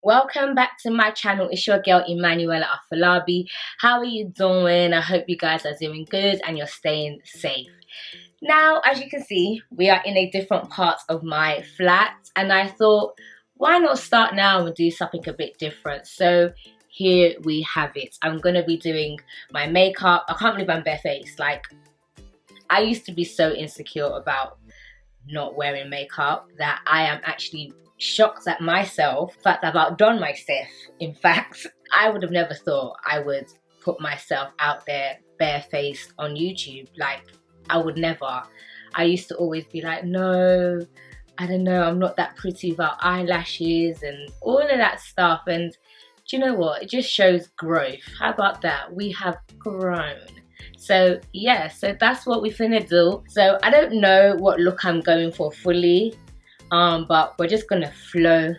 Welcome back to my channel. It's your girl Emanuela Afolabi. How are you doing? I hope you guys are doing good and you're staying safe. Now, as you can see, we are in a different part of my flat, and I thought, why not start now and do something a bit different? So here we have it. I'm gonna be doing my makeup. I can't believe I'm barefaced. Like, I used to be so insecure about not wearing makeup that I am actually shocked at myself. In fact, I've outdone myself. In fact, I would have never thought I would put myself out there barefaced on YouTube. Like, I would never. I used to always be like, no, I don't know, I'm not that pretty without eyelashes and all of that stuff. And do you know what? It just shows growth. How about that? We have grown. So yeah, so that's what we're finna do. So I don't know what look I'm going for fully, but we're just gonna flow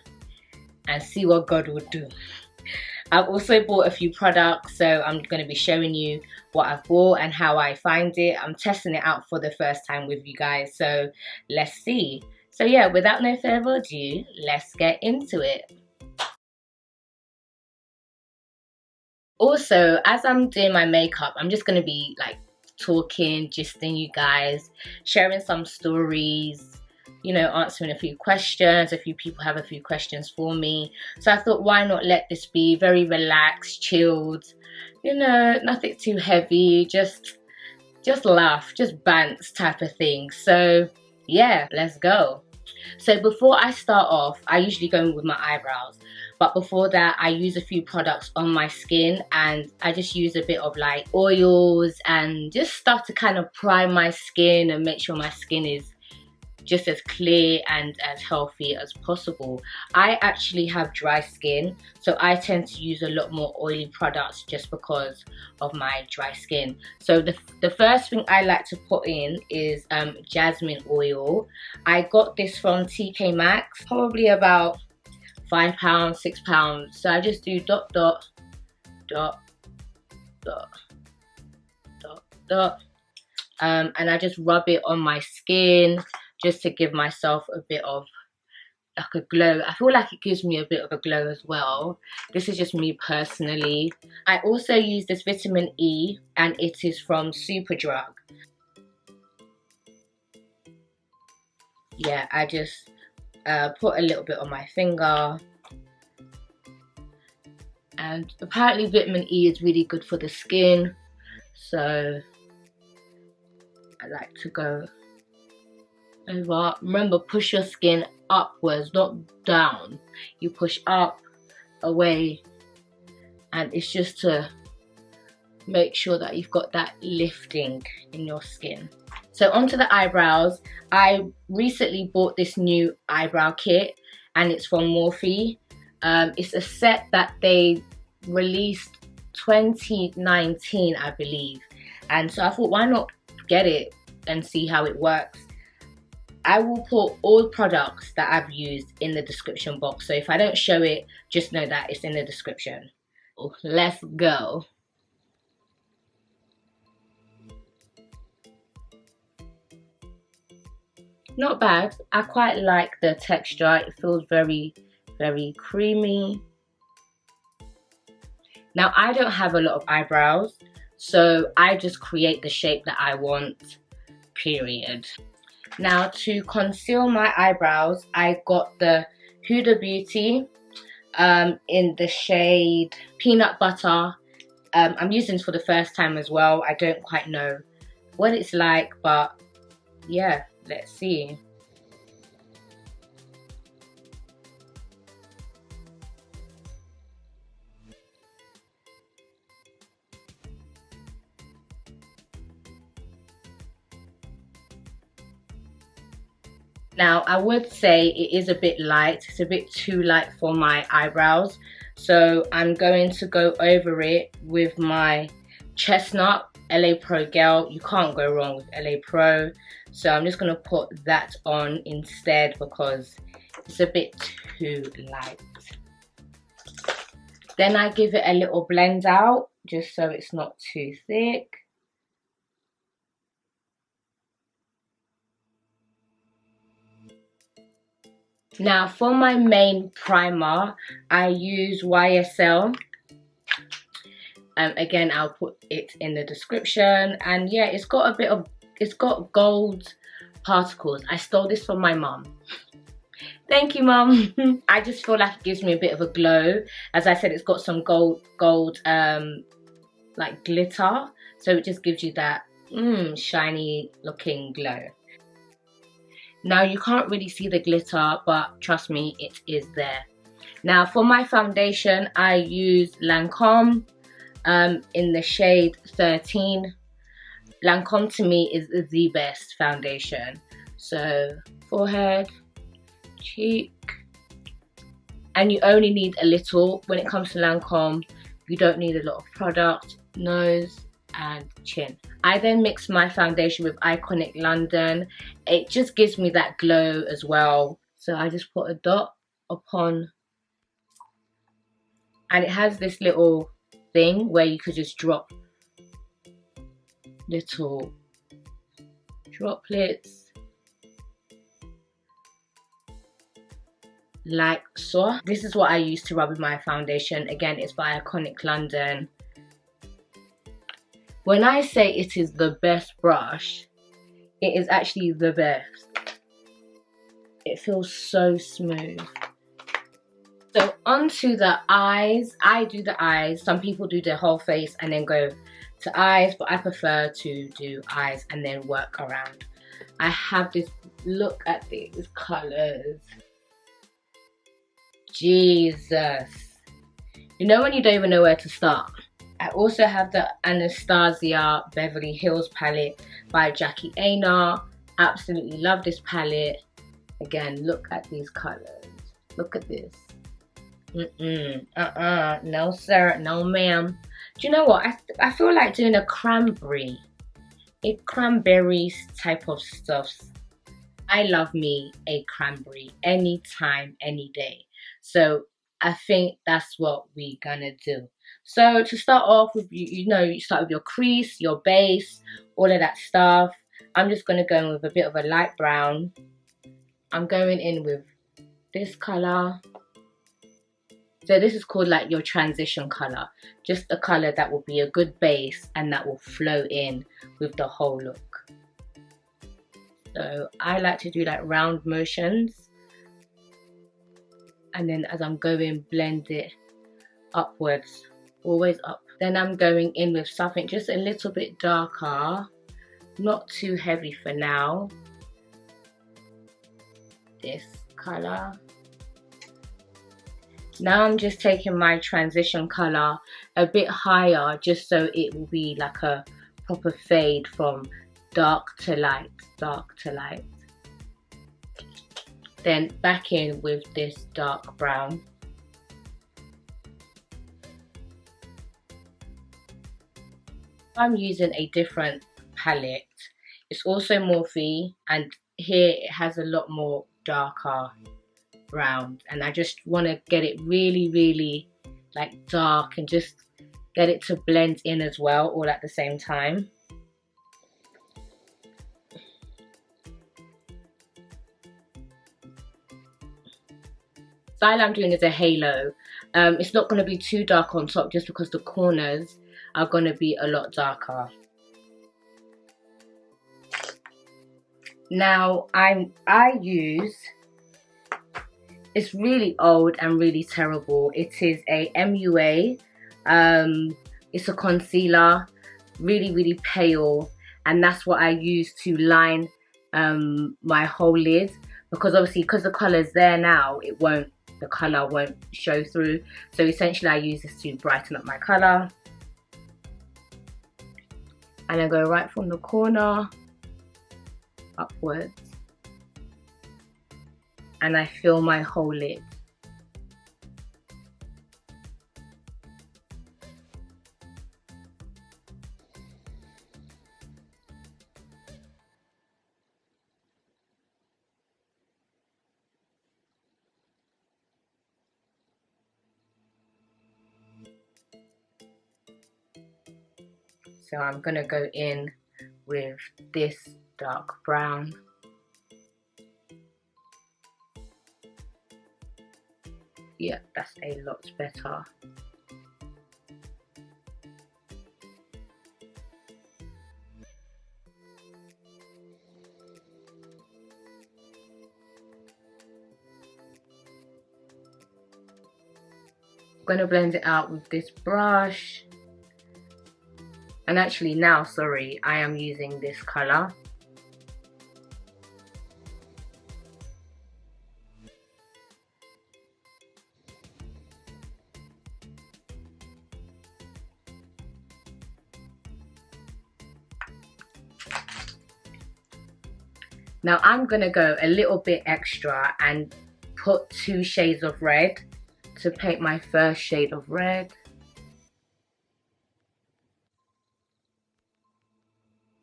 and see what God will do. I've also bought a few products, so I'm gonna be showing you what I've bought and how I find it. I'm testing it out for the first time with you guys, so let's see. So yeah, without no further ado, let's get into it. Also, as I'm doing my makeup, I'm just gonna be like talking, gisting you guys, sharing some stories, you know, answering a few questions. A few people have a few questions for me. So I thought, why not let this be very relaxed, chilled, you know, nothing too heavy, just laugh, just bants type of thing. So yeah, let's go. So before I start off, I usually go in with my eyebrows. But before that, I use a few products on my skin, and I just use a bit of like oils and just stuff to kind of prime my skin and make sure my skin is just as clear and as healthy as possible. I actually have dry skin, so I tend to use a lot more oily products just because of my dry skin. So the first thing I like to put in is jasmine oil. I got this from TK Maxx, probably about £5, £6. So I just do dot dot dot dot dot dot, and I just rub it on my skin just to give myself a bit of like a glow. I feel like it gives me a bit of a glow as well. This is just me personally. I also use this vitamin E, and it is from Superdrug. Yeah, I just put a little bit on my finger. And apparently vitamin E is really good for the skin, so I like to go over. Remember, push your skin upwards, not down. You push up, away, and it's just to make sure that you've got that lifting in your skin. So onto the eyebrows. I recently bought this new eyebrow kit, and it's from Morphe. It's a set that they released 2019, I believe, and so I thought, why not get it and see how it works. I will put all products that I've used in the description box, so if I don't show it, just know that it's in the description. Let's go. Not bad. I quite like the texture. It feels very, very creamy. Now, I don't have a lot of eyebrows, so I just create the shape that I want, period. Now, to conceal my eyebrows, I got the Huda Beauty in the shade Peanut Butter. I'm using this for the first time as well. I don't quite know what it's like, but yeah, let's see. Now, I would say it is a bit light. It's a bit too light for my eyebrows. So I'm going to go over it with my Chestnut LA Pro Gel. You can't go wrong with LA Pro. So I'm just going to put that on instead because it's a bit too light. Then I give it a little blend out just so it's not too thick. Now for my main primer, I use YSL. Again, I'll put it in the description. And yeah, it's got gold particles. I stole this from my mum. Thank you, mum. I just feel like it gives me a bit of a glow. As I said, it's got some gold like glitter, so it just gives you that shiny looking glow. Now you can't really see the glitter, but trust me, it is there. Now for my foundation, I use Lancome in the shade 13. Lancome to me is the best foundation. So forehead, cheek, and you only need a little. When it comes to Lancome, you don't need a lot of product. Nose and chin. I then mix my foundation with Iconic London. It just gives me that glow as well. So I just put a dot upon, and it has this little thing where you could just drop little droplets like so. This is what I use to rub with my foundation. Again, it's by Iconic London. When I say it is the best brush, it is actually the best. It feels so smooth. So onto the eyes. I do the eyes. Some people do their whole face and then go to eyes, but I prefer to do eyes and then work around. I have this, look at these colors. Jesus. You know when you don't even know where to start? I also have the Anastasia Beverly Hills palette by Jackie Aina. Absolutely love this palette. Again, look at these colors. Look at this. No sir, no ma'am. Do you know what? I feel like doing a cranberry type of stuff. I love me a cranberry anytime, any day. So I think that's what we're gonna do. So to start off with, you start with your crease, your base, all of that stuff. I'm just gonna go in with a bit of a light brown. I'm going in with this color. So this is called like your transition color. Just a color that will be a good base and that will flow in with the whole look. So I like to do like round motions. And then as I'm going, blend it upwards, always up. Then I'm going in with something just a little bit darker, not too heavy for now. This color. Now I'm just taking my transition color a bit higher, just so it will be like a proper fade from dark to light, dark to light. Then back in with this dark brown. I'm using a different palette. It's also Morphe, and here it has a lot more darker brown, and I just want to get it really like dark and just get it to blend in as well, all at the same time. Style I'm doing is a halo. It's not going to be too dark on top just because the corners are going to be a lot darker. Now I use, it's really old and really terrible. It is a MUA. It's a concealer, really pale, and that's what I use to line my whole lid, because obviously because the color's there now, the color won't show through. So essentially I use this to brighten up my color. And I go right from the corner upwards, and I fill my whole lid. So I'm gonna go in with this dark brown. Yeah, that's a lot better. I'm gonna blend it out with this brush. And actually now, sorry, I am using this color. Now I'm gonna go a little bit extra and put 2 shades of red to paint my first shade of red.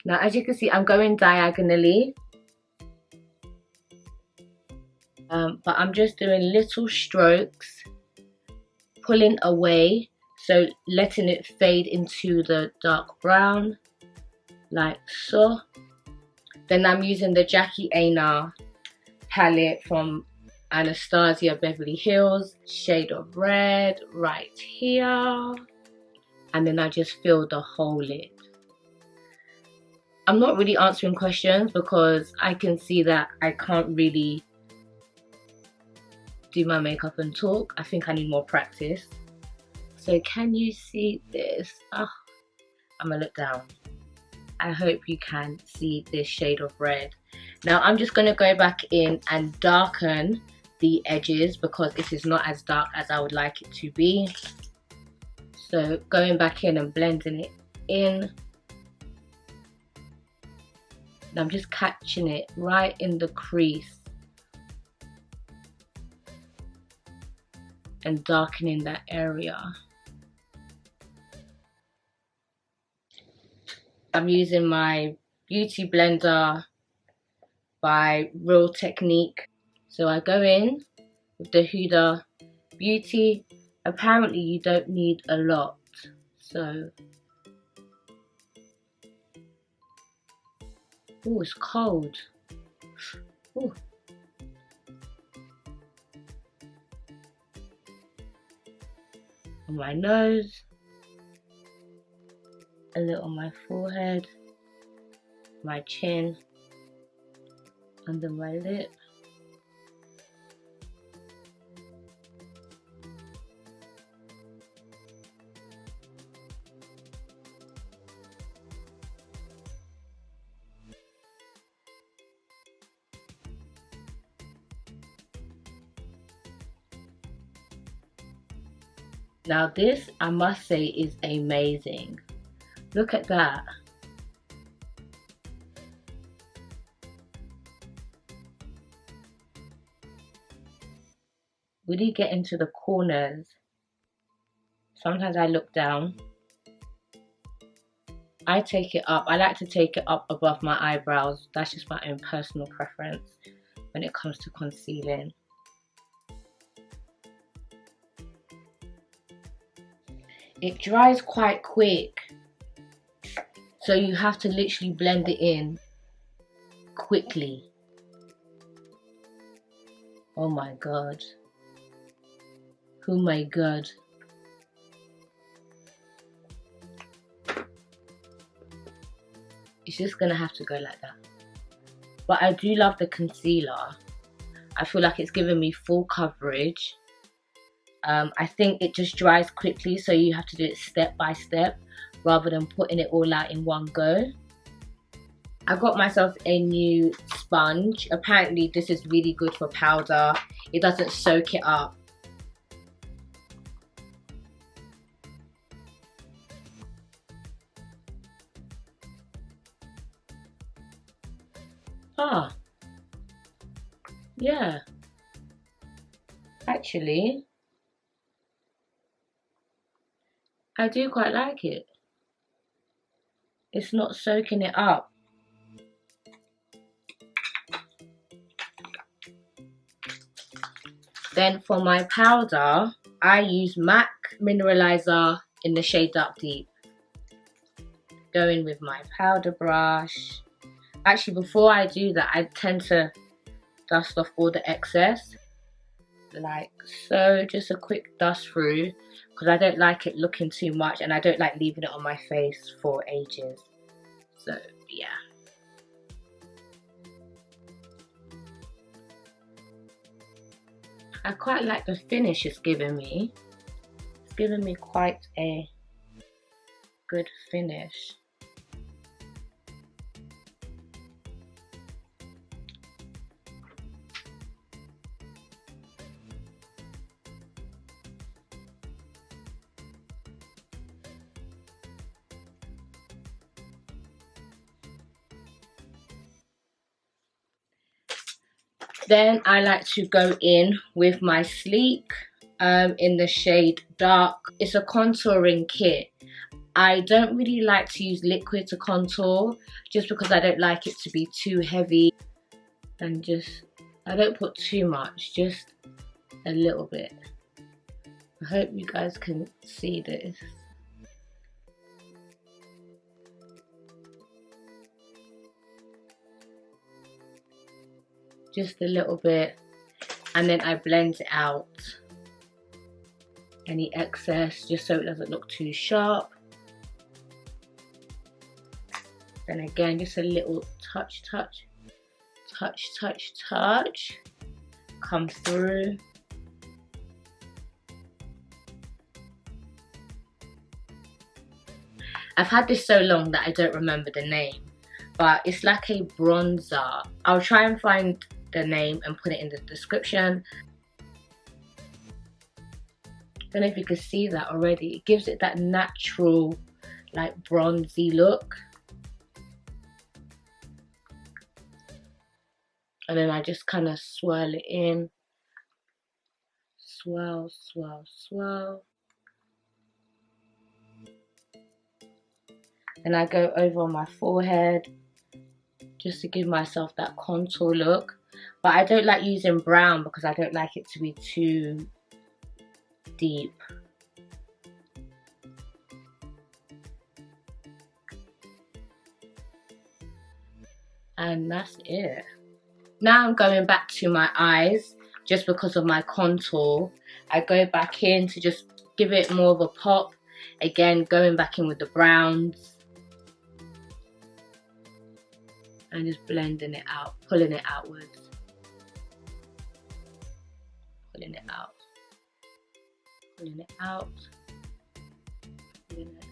Now as you can see, I'm going diagonally. But I'm just doing little strokes, pulling away, so letting it fade into the dark brown, like so. Then I'm using the Jackie Aina palette from Anastasia Beverly Hills, shade of red right here. And then I just fill the whole lid. I'm not really answering questions because I can see that I can't really do my makeup and talk. I think I need more practice. So can you see this? Oh, I'm gonna look down. I hope you can see this shade of red. Now I'm just gonna go back in and darken the edges because this is not as dark as I would like it to be. So going back in and blending it in. And I'm just catching it right in the crease and darkening that area. I'm using my beauty blender by Real Technique. So I go in with the Huda Beauty. Apparently you don't need a lot. So, oh, it's cold. Ooh. On my nose. A little on my forehead, my chin, under my lip. Now this, I must say, is amazing. Look at that. Really get into the corners. Sometimes I look down. I take it up. I like to take it up above my eyebrows. That's just my own personal preference when it comes to concealing. It dries quite quick. So you have to literally blend it in quickly. Oh my god. Oh my god. It's just gonna have to go like that. But I do love the concealer. I feel like it's giving me full coverage. I think it just dries quickly, so you have to do it step by step rather than putting it all out in one go. I got myself a new sponge. Apparently this is really good for powder. It doesn't soak it up. Ah, yeah. Actually, I do quite like it. It's not soaking it up. Then for my powder, I use MAC Mineralizer in the shade Dark Deep. Go in with my powder brush. Actually, before I do that, I tend to dust off all the excess. like so. Just a quick dust through, because I don't like it looking too much, and I don't like leaving it on my face for ages. So yeah. I quite like the finish it's giving me. It's giving me quite a good finish. Then I like to go in with my Sleek in the shade Dark. It's a contouring kit. I don't really like to use liquid to contour, just because I don't like it to be too heavy, and just, I don't put too much, just a little bit. I hope you guys can see this. Just a little bit, and then I blend it out, any excess, just so it doesn't look too sharp. Then again, just a little touch, come through. I've had this so long that I don't remember the name, but it's like a bronzer. I'll try and find the name and put it in the description. Don't know if you can see that already. It gives it that natural, like, bronzy look. And then I just kind of swirl it in. Swirl, swirl, swirl. And I go over on my forehead, just to give myself that contour look. But I don't like using brown, because I don't like it to be too deep. And that's it. Now I'm going back to my eyes, just because of my contour. I go back in to just give it more of a pop. Again, going back in with the browns. And just blending it out, pulling it outwards. Pulling it out. Pulling it out. Pulling it.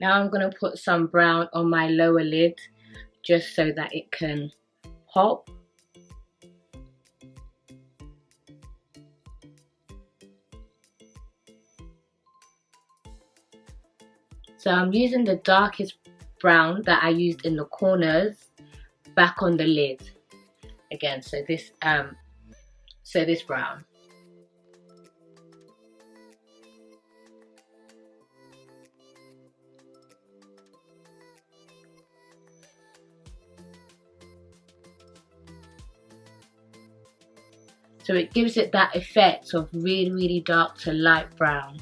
Now I'm going to put some brown on my lower lid, just so that it can pop. So I'm using the darkest brown that I used in the corners back on the lid. Again, so this brown. So it gives it that effect of really, really dark to light brown.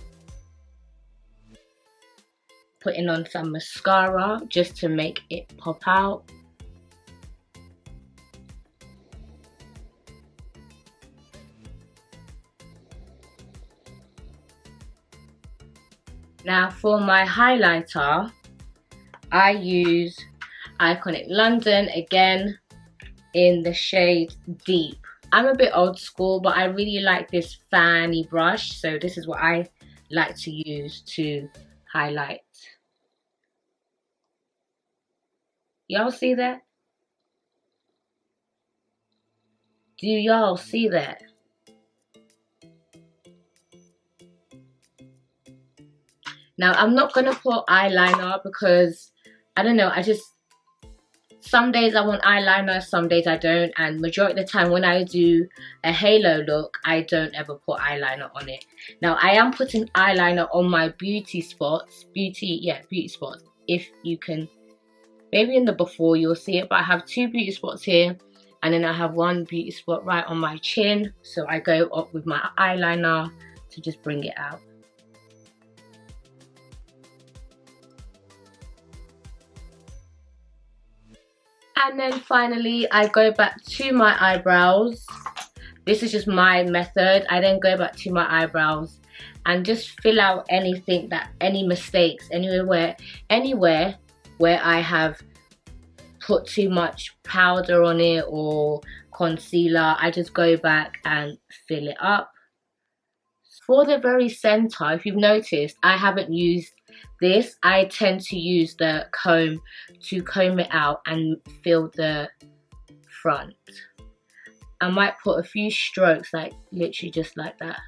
Putting on some mascara just to make it pop out. Now for my highlighter, I use Iconic London, again in the shade Deep. I'm a bit old school, but I really like this fanny brush, so this is what I like to use to highlight. Y'all see that? Do y'all see that? Now I'm not gonna put eyeliner, because I don't know, some days I want eyeliner, some days I don't, and majority of the time when I do a halo look, I don't ever put eyeliner on it. Now I am putting eyeliner on my beauty spots, beauty spots. If you can, maybe in the before you'll see it, but I have two beauty spots here, And then I have one beauty spot right on my chin, so I go up with my eyeliner to just bring it out. And then finally I go back to my eyebrows. This is just my method. I then go back to my eyebrows and just fill out anything that, any mistakes, anywhere where I have put too much powder on it or concealer. I just go back and fill it up. For the very center, if you've noticed, I haven't used this. I tend to use the comb to comb it out and fill the front. I might put a few strokes, like literally just like that.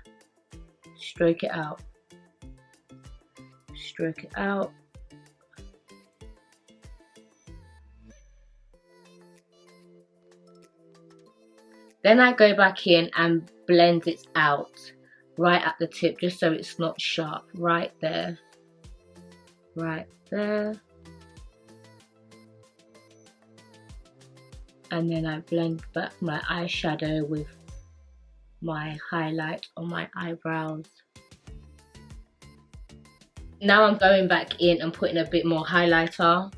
Stroke it out. Stroke it out. Then I go back in and blend it out right at the tip, just so it's not sharp. Right there. Right there. And then I blend back my eyeshadow with my highlight on my eyebrows. Now I'm going back in and putting a bit more highlighter.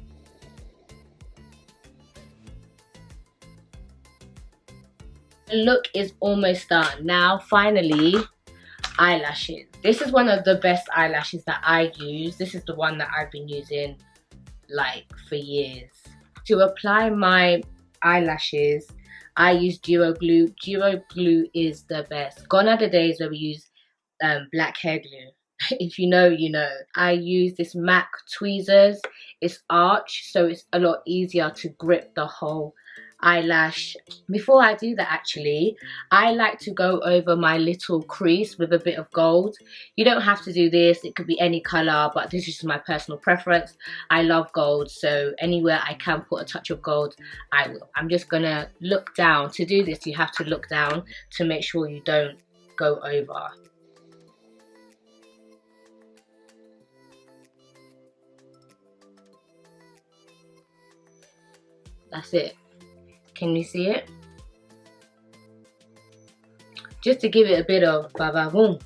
The look is almost done. Now finally, eyelashes. This is one of the best eyelashes that I use. This is the one that I've been using like for years. To apply my eyelashes, I use Duo Glue. Duo Glue is the best. Gone are the days where we use black hair glue. If you know, you know. I use this MAC tweezers. It's arch, so it's a lot easier to grip the whole eyelash. Before I do that, actually, I like to go over my little crease with a bit of gold. You don't have to do this, it could be any color, but this is just my personal preference. I love gold, so anywhere I can put a touch of gold, I will. I'm just gonna look down. To do this, you have to look down to make sure you don't go over. That's it. Can you see it? Just to give it a bit of ba-ba-boom.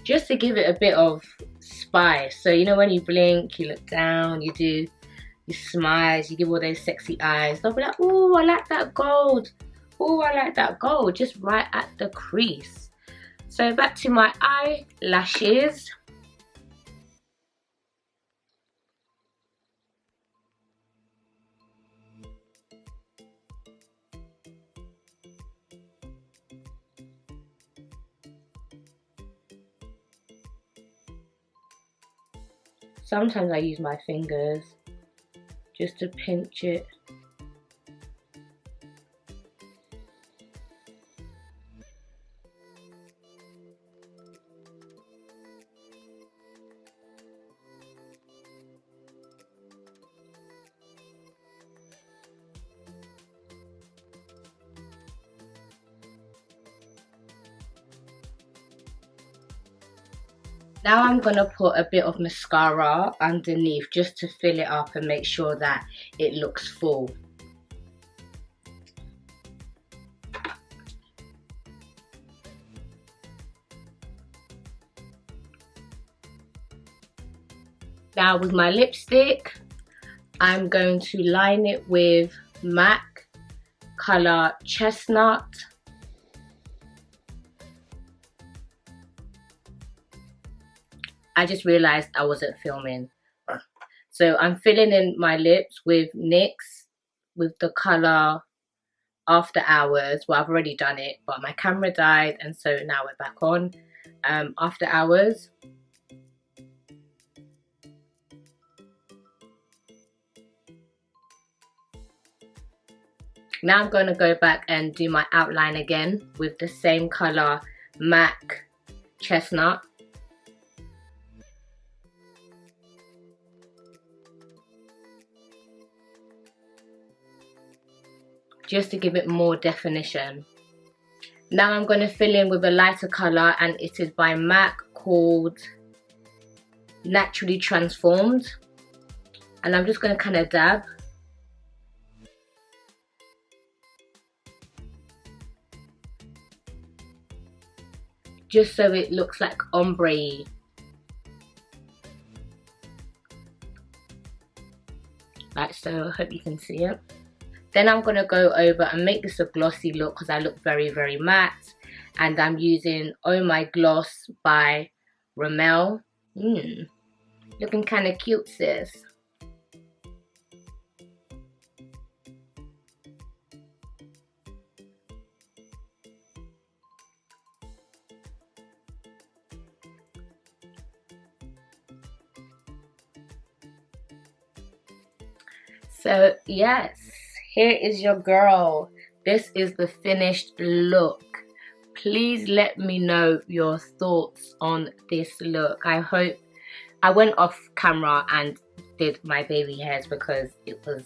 Just to give it a bit of spice. So you know when you blink, you look down, you do, you smile, you give all those sexy eyes. They'll be like, oh, I like that gold. Oh, I like that gold. Just right at the crease. So back to my eyelashes. Sometimes I use my fingers just to pinch it. Now I'm going to put a bit of mascara underneath just to fill it up and make sure that it looks full. Now with my lipstick, I'm going to line it with MAC color Chestnut. I just realized I wasn't filming. So I'm filling in my lips with NYX with the color After Hours. Well, I've already done it, but my camera died, and so now we're back on After Hours. Now I'm going to go back and do my outline again with the same color MAC Chestnut. Just to give it more definition. Now I'm going to fill in with a lighter color, and it is by MAC called Naturally Transformed. And I'm just going to kind of dab. Just so it looks like ombre. Like so, I hope you can see it. Then I'm going to go over and make this a glossy look because I look very, very matte. And I'm using Oh My Gloss by Rimmel. Looking kind of cute, sis. So yes, here is your girl. This is the finished look. Please let me know your thoughts on this look. I hope I went off camera and did my baby hairs because it was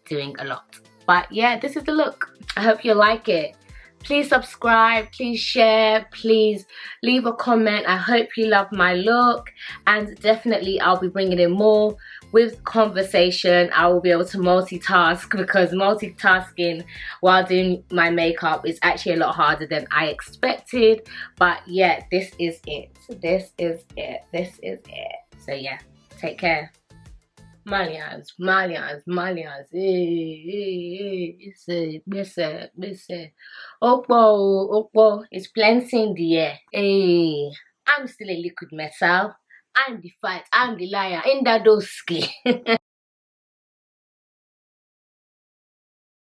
doing a lot. But yeah, this is the look. I hope you like it. Please subscribe, please share, please leave a comment. I hope you love my look, and definitely I'll be bringing in more with conversation. I will be able to multitask because multitasking while doing my makeup is actually a lot harder than I expected. But yeah, this is it. This is it. This is it. So yeah, take care. Malians, Malians, Malians. Listen. Opo, it's plenty in the air. Hey, I'm still a liquid metal. I'm the fight, I'm the liar in that doski.